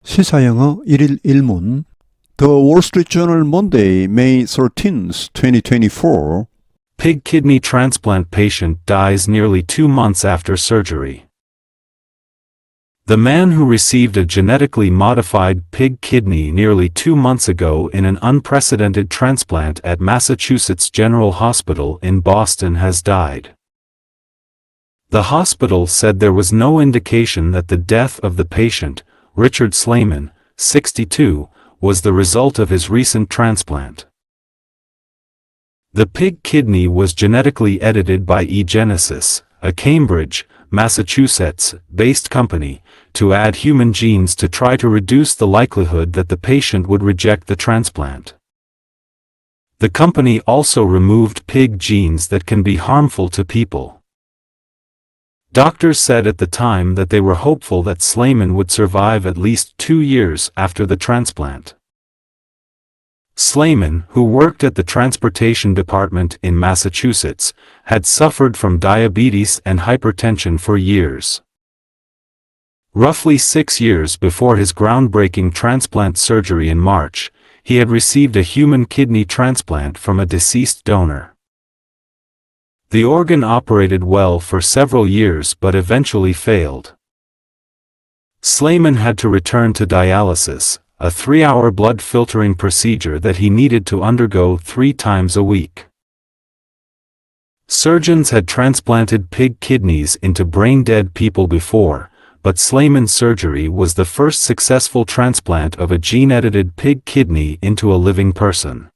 시사영어 1일 1문 The Wall Street Journal Monday, May 13th, 2024 Pig kidney transplant patient dies nearly 2 months after surgery. The man who received a genetically modified pig kidney nearly 2 months ago in an unprecedented transplant at Massachusetts General Hospital in Boston has died. The hospital said there was no indication that the death of the patient, Richard Slayman, 62, was the result of his recent transplant. The pig kidney was genetically edited by eGenesis, a Cambridge, Massachusetts-based company, to add human genes to try to reduce the likelihood that the patient would reject the transplant. The company also removed pig genes that can be harmful to people. Doctors said at the time that they were hopeful that Slayman would survive at least 2 years after the transplant. Slayman, who worked at the transportation department in Massachusetts, had suffered from diabetes and hypertension for years. Roughly 6 years before his groundbreaking transplant surgery in March, he had received a human kidney transplant from a deceased donor. The organ operated well for several years but eventually failed. Slayman had to return to dialysis, a 3-hour blood filtering procedure that he needed to undergo 3 times a week. Surgeons had transplanted pig kidneys into brain-dead people before, but Slayman's surgery was the first successful transplant of a gene-edited pig kidney into a living person.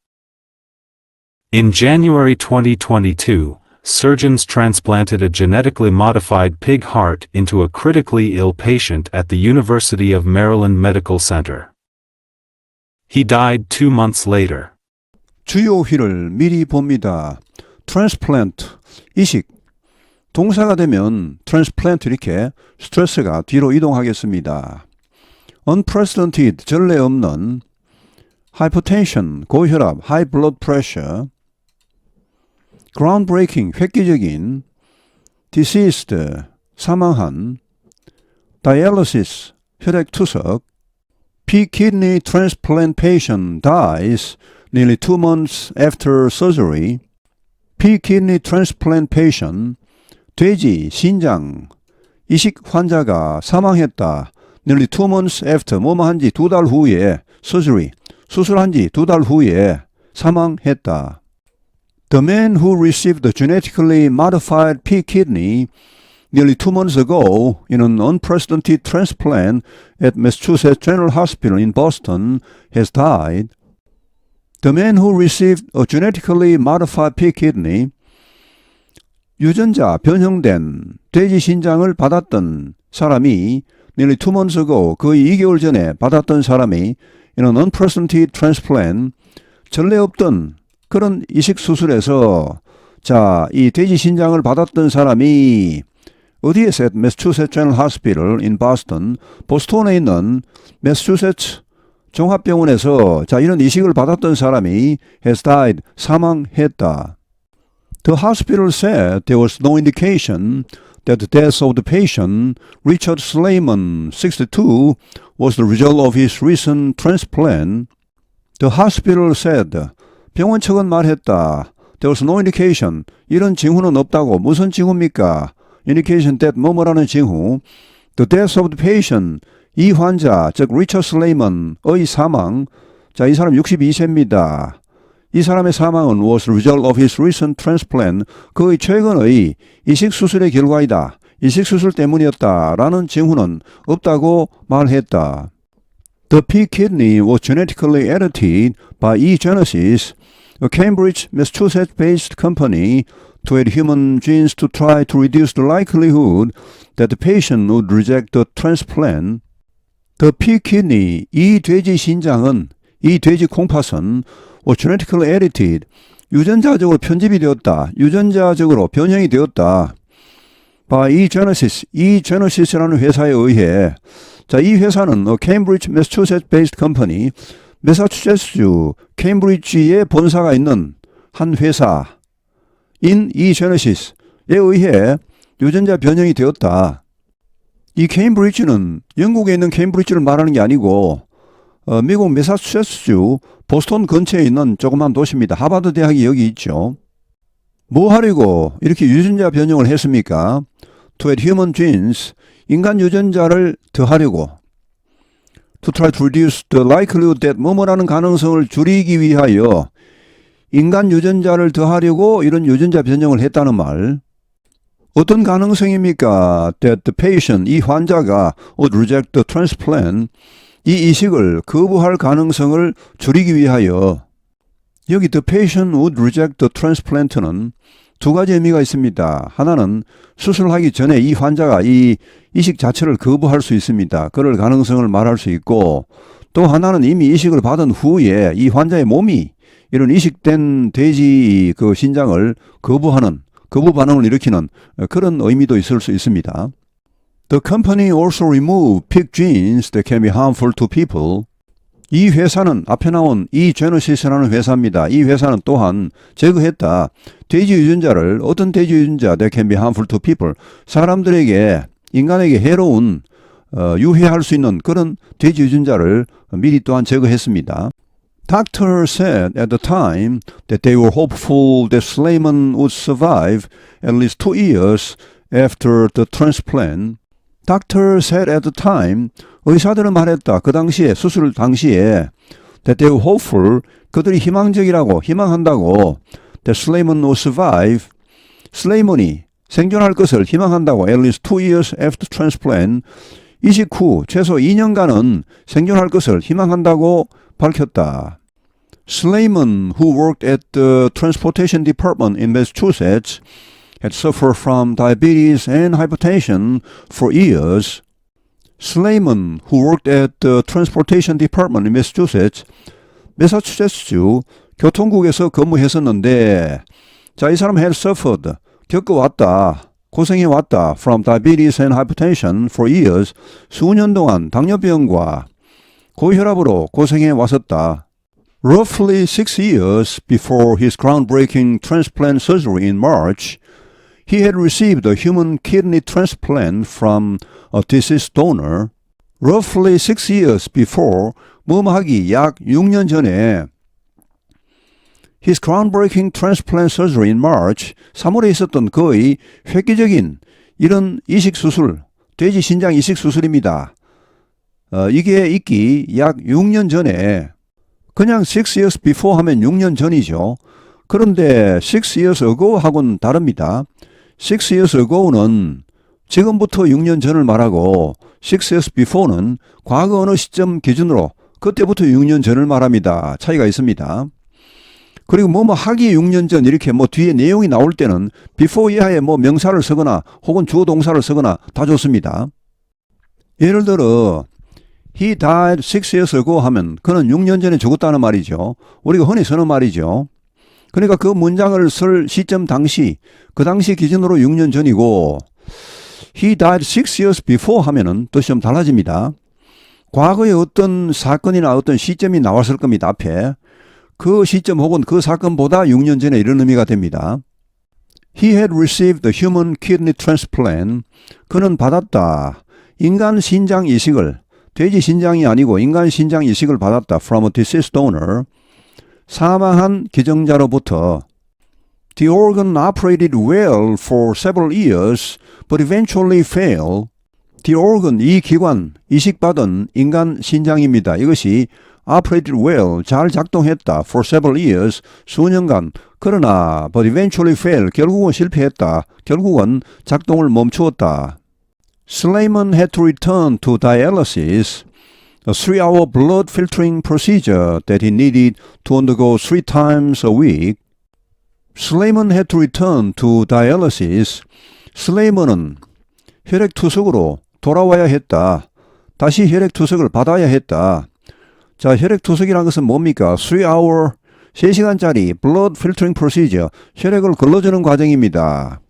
In January 2022, surgeons transplanted a genetically modified pig heart into a critically ill patient at the University of Maryland Medical Center. He died 2 months later. 주요 휘를 미리 봅니다. transplant, 이식. 동사가 되면 transplant 이렇게 스트레스가 뒤로 이동하겠습니다. unprecedented, 전례 없는. hypertension, 고혈압, high blood pressure. groundbreaking, 획기적인. deceased, 사망한. dialysis, 혈액투석. pig kidney transplant patient dies nearly 2 months after surgery. pig kidney transplant patient, 돼지, 신장, 이식 환자가 사망했다. nearly 2 months after, 뭐뭐 한지 2달 후에, surgery, 수술한 지 2달 후에 사망했다. The man who received the genetically modified pig kidney nearly 2 months ago in an unprecedented transplant at Massachusetts General Hospital in Boston has died. The man who received a genetically modified pig kidney, 유전자 변형된 돼지 신장을 받았던 사람이 nearly 2 months ago, 거의 2개월 전에 받았던 사람이 in an unprecedented transplant, 전례 없던 그런 이식 수술에서 이 돼지 신장을 받았던 사람이 어디에서 at Massachusetts General Hospital in Boston, 보스턴에 있는 매사추세츠 종합병원에서 이런 이식을 받았던 사람이 has died, 사망했다. The hospital said there was no indication that the death of the patient, Richard Slayman, 62, was the result of his recent transplant. The hospital said, 병원 측은 말했다. There was no indication, 이런 징후는 없다고. 무슨 징후입니까? indication that 뭐뭐라는 징후. The death of the patient, 이 환자, 즉 Richard Slayman의 사망. 이 사람 62세입니다. 이 사람의 사망은 was the result of his recent transplant, 그의 최근의 이식 수술의 결과이다. 이식 수술 때문이었다라는 징후는 없다고 말했다. The pig kidney was genetically edited by eGenesis, a Cambridge, Massachusetts-based company, to add human genes to try to reduce the likelihood that the patient would reject the transplant. The pig kidney, 이 돼지 신장은, 이 돼지 콩팥은 was genetically edited, 유전자적으로 편집이 되었다. 유전자적으로 변형이 되었다. by eGenesis, eGenesis라는 회사에 의해. 이 회사는 Cambridge, Massachusetts-based company, 매사추세츠 케임브리지에 본사가 있는 한 회사 in eGenesis에 의해 유전자 변형이 되었다. 이 케임브리지는 영국에 있는 케임브리지를 말하는 게 아니고 미국 매사추세츠주 보스턴 근처에 있는 조그만 도시입니다. 하버드 대학이 여기 있죠. 뭐 하려고 이렇게 유전자 변형을 했습니까? To add human genes, 인간 유전자를 더하려고. To try to reduce the likelihood that 뭐뭐라는 가능성을 줄이기 위하여 인간 유전자를 더하려고 이런 유전자 변형을 했다는 말. 어떤 가능성입니까? That the patient, 이 환자가 would reject the transplant, 이 이식을 거부할 가능성을 줄이기 위하여. 여기 the patient would reject the transplant는 두 가지 의미가 있습니다. 하나는 수술하기 전에 이 환자가 이 이식 자체를 거부할 수 있습니다. 그럴 가능성을 말할 수 있고, 또 하나는 이미 이식을 받은 후에 이 환자의 몸이 이런 이식된 돼지 그 신장을 거부하는, 거부 반응을 일으키는 그런 의미도 있을 수 있습니다. The company also removed pig genes that can be harmful to people. 이 회사는 앞에 나온 이 제너시스라는 회사입니다. 이 회사는 또한 제거했다. 돼지 유전자를, 어떤 돼지 유전자 that can be harmful to people, 사람들에게, 인간에게 해로운, 유해할 수 있는 그런 돼지 유전자를 미리 또한 제거했습니다. Doctors said at the time that they were hopeful that Slayman would survive at least 2 years after the transplant. Doctors said at the time, 의사들은 말했다. 그 당시에, 수술 당시에 that they were hopeful, 그들이 희망적이라고, 희망한다고 that Slayman would survive, 슬레이먼이 생존할 것을 희망한다고 at least 2 years after transplant, 이식 후 최소 2년간은 생존할 것을 희망한다고 밝혔다. Slayman, who worked at the transportation department in Massachusetts, had suffered from diabetes and hypertension for years. Slayman, who worked at the transportation department in Massachusetts, 매사추세츠주 교통국에서 근무했었는데, 자, 이 사람 had suffered, 겪어왔다, 고생해왔다, from diabetes and hypertension for years, 수년 동안 당뇨병과 고혈압으로 고생해왔었다. Roughly 6 years before his groundbreaking transplant surgery in March, he had received a human kidney transplant from a deceased donor. Roughly 6 years before, 뭐뭐하기 약 6년 전에 his groundbreaking transplant surgery in March, 3월에 있었던 거의 획기적인 이런 이식 수술, 돼지 신장 이식 수술입니다. 이게 있기 약 6년 전에, 그냥 6 years before 하면 6년 전이죠. 그런데 6 years ago 하고는 다릅니다. 6 years ago는 지금부터 6년 전을 말하고 6 years before는 과거 어느 시점 기준으로 그때부터 6년 전을 말합니다. 차이가 있습니다. 그리고 뭐뭐 하기 6년 전 이렇게 뭐 뒤에 내용이 나올 때는 before 이하에 뭐 명사를 쓰거나 혹은 주어 동사를 쓰거나 다 좋습니다. 예를 들어 He died 6 years ago 하면 그는 6년 전에 죽었다는 말이죠. 우리가 흔히 쓰는 말이죠. 그러니까 그 문장을 쓸 시점 당시, 그 당시 기준으로 6년 전이고 He died 6 years before 하면은 뜻이 좀 달라집니다. 과거에 어떤 사건이나 어떤 시점이 나왔을 겁니다. 앞에. 그 시점 혹은 그 사건보다 6년 전에 이런 의미가 됩니다. He had received the human kidney transplant. 그는 받았다. 인간 신장 이식을, 돼지 신장이 아니고 인간 신장 이식을 받았다. From a deceased donor. 사망한 기증자로부터. The organ operated well for several years, but eventually failed. The organ, 이 기관, 이식받은 인간 신장입니다. 이것이 operated well, 잘 작동했다. For several years, 수년간. 그러나, but eventually failed, 결국은 실패했다. 결국은 작동을 멈추었다. Slayman had to return to dialysis, a 3-hour blood filtering procedure that he needed to undergo 3 times a week. Slayman had to return to dialysis. 슬레이먼은 혈액투석으로 돌아와야 했다. 다시 혈액투석을 받아야 했다. 자, 혈액투석이라는 것은 뭡니까? 3-hour, 3시간짜리 blood filtering procedure, 혈액을 걸러주는 과정입니다.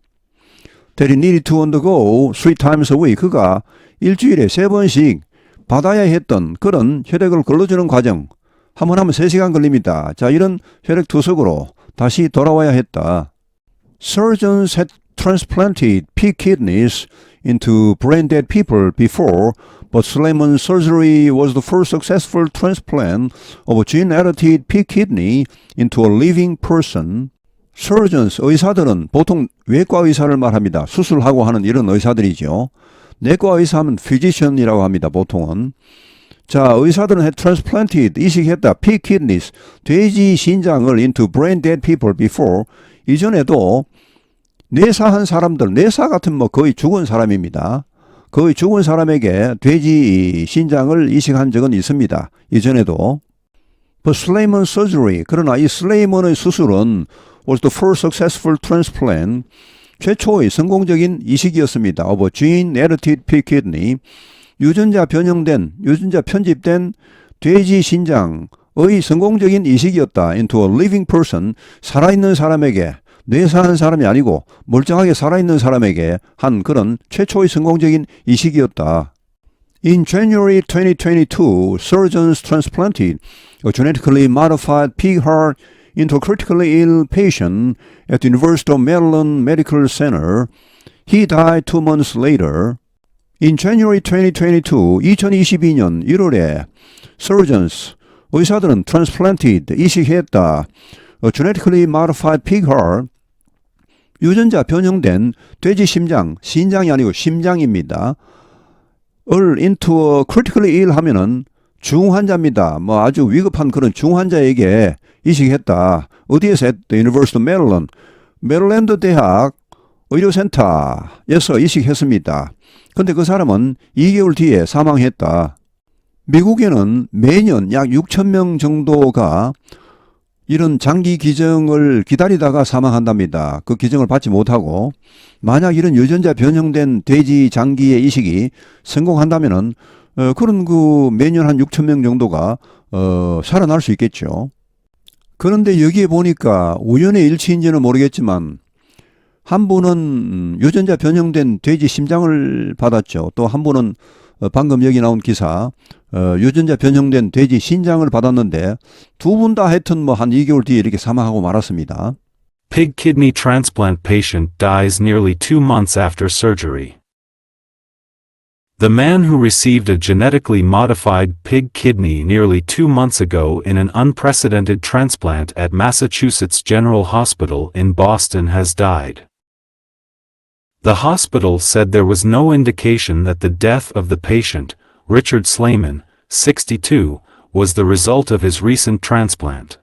That he needed to undergo 3 times a week. 그가 일주일에 3번씩 받아야 했던 그런 혈액을 걸러주는 과정. 한 번 하면 3시간 걸립니다. 자, 이런 혈액투석으로 다시 돌아와야 했다. Surgeons had transplanted pig kidneys into brain-dead people before, but Slayman's surgery was the first successful transplant of a gene-edited pig kidney into a living person. Surgeons, 의사들은 보통 외과 의사를 말합니다. 수술하고 하는 이런 의사들이죠. 내과 의사하면 physician이라고 합니다. 보통은. 자, 의사들은 had transplanted, 이식했다, pig kidneys, 돼지 신장을 into brain-dead people before, 이전에도 뇌사한 사람들, 뇌사 같은 뭐 거의 죽은 사람입니다. 거의 죽은 사람에게 돼지 신장을 이식한 적은 있습니다. 이전에도. But Slayman surgery, 그러나 이 슬레이먼의 수술은 was the first successful transplant, 최초의 성공적인 이식이었습니다. of a gene-edited pig kidney, 유전자 편집된 돼지 신장의 성공적인 이식이었다. into a living person, 살아있는 사람에게, 뇌사한 사람이 아니고 멀쩡하게 살아있는 사람에게 한 그런 최초의 성공적인 이식이었다. In January 2022, surgeons transplanted a genetically modified pig heart into a critically ill patient at the University of Maryland Medical Center. He died 2 months later. In January 2022, 2022년 1월에 surgeons, 의사들은 transplanted, 이식했다. A genetically modified pig heart, 유전자 변형된 돼지 심장, 신장이 아니고 심장입니다. 을 into a critically ill 하면은 중환자입니다. 뭐 아주 위급한 그런 중환자에게 이식했다. 어디에서 했다? University of Maryland, 메릴랜드 대학 의료센터에서 이식했습니다. 근데 그 사람은 2개월 뒤에 사망했다. 미국에는 매년 약 6,000명 정도가 이런 장기 기증을 기다리다가 사망한답니다. 그 기증을 받지 못하고 만약 이런 유전자 변형된 돼지 장기의 이식이 성공한다면은 그런 그 매년 한 6,000명 정도가 살아날 수 있겠죠. 그런데 여기에 보니까 우연의 일치인지는 모르겠지만 한 분은 유전자 변형된 돼지 심장을 받았죠. 또 한 분은 방금 여기 나온 기사 유전자 변형된 돼지 신장을 받았는데 두 분 다 하여튼 뭐 한 2개월 뒤에 이렇게 사망하고 말았습니다. Pig kidney transplant patient dies nearly 2 months after surgery. The man who received a genetically modified pig kidney nearly 2 months ago in an unprecedented transplant at Massachusetts General Hospital in Boston has died. The hospital said there was no indication that the death of the patient, Richard Slayman, 62, was the result of his recent transplant.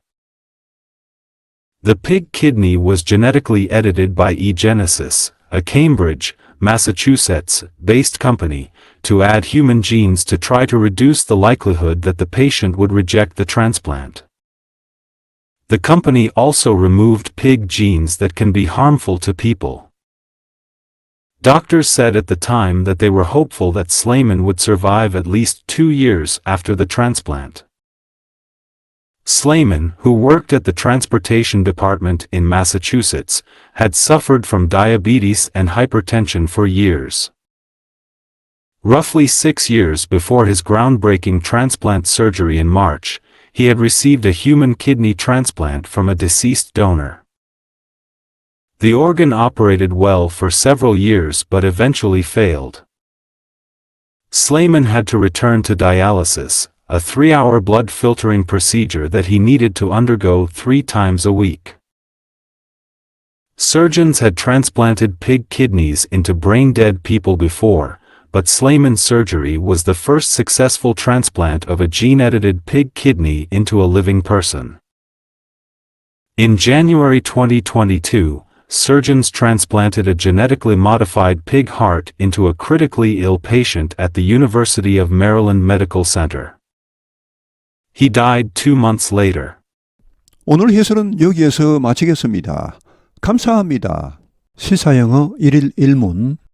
The pig kidney was genetically edited by eGenesis, a Cambridge, Massachusetts-based company, to add human genes to try to reduce the likelihood that the patient would reject the transplant. The company also removed pig genes that can be harmful to people. Doctors said at the time that they were hopeful that Slayman would survive at least 2 years after the transplant. Slayman, who worked at the transportation department in Massachusetts, had suffered from diabetes and hypertension for years. Roughly 6 years before his groundbreaking transplant surgery in March, he had received a human kidney transplant from a deceased donor. The organ operated well for several years but eventually failed. Slayman had to return to dialysis, a 3-hour blood filtering procedure that he needed to undergo 3 times a week. Surgeons had transplanted pig kidneys into brain-dead people before, but Slayman's surgery was the first successful transplant of a gene-edited pig kidney into a living person. In January 2022, surgeons transplanted a genetically modified pig heart into a critically ill patient at the University of Maryland Medical Center. He died 2 months later. 오늘 해설은 여기에서 마치겠습니다. 감사합니다. 시사영어 1일 1문